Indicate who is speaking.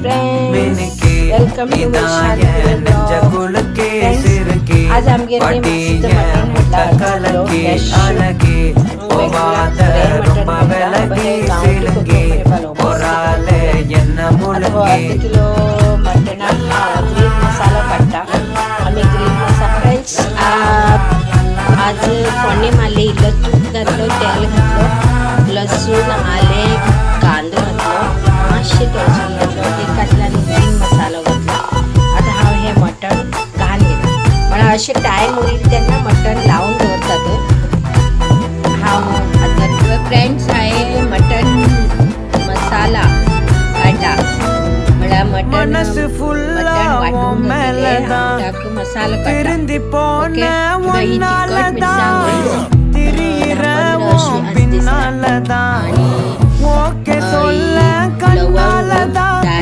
Speaker 1: Friends, welcome to my channel. आज आमगे मस्त mutton kilo mutton green masala पट्टा आम्ही ग्रीन मसाला फ्रेंड्स आज फोडणी मारली. इथलं तूप घातलं, तेल घातलं, लसूण आले, कांदे घातलं, मासे टोचून घातलं, ते घातलं आणि ग्रीन मसाला घातला. आता हा हे मटण घाण घेतलं. मला असे टाईम होईल त्यांना मटण लावून ठेवतात. हा आता फ्रेंड्स आहे मटण मसाला काटा. मला मटण वाटून टाक मसाला काटा. ओके दही तिखट मिरची आणि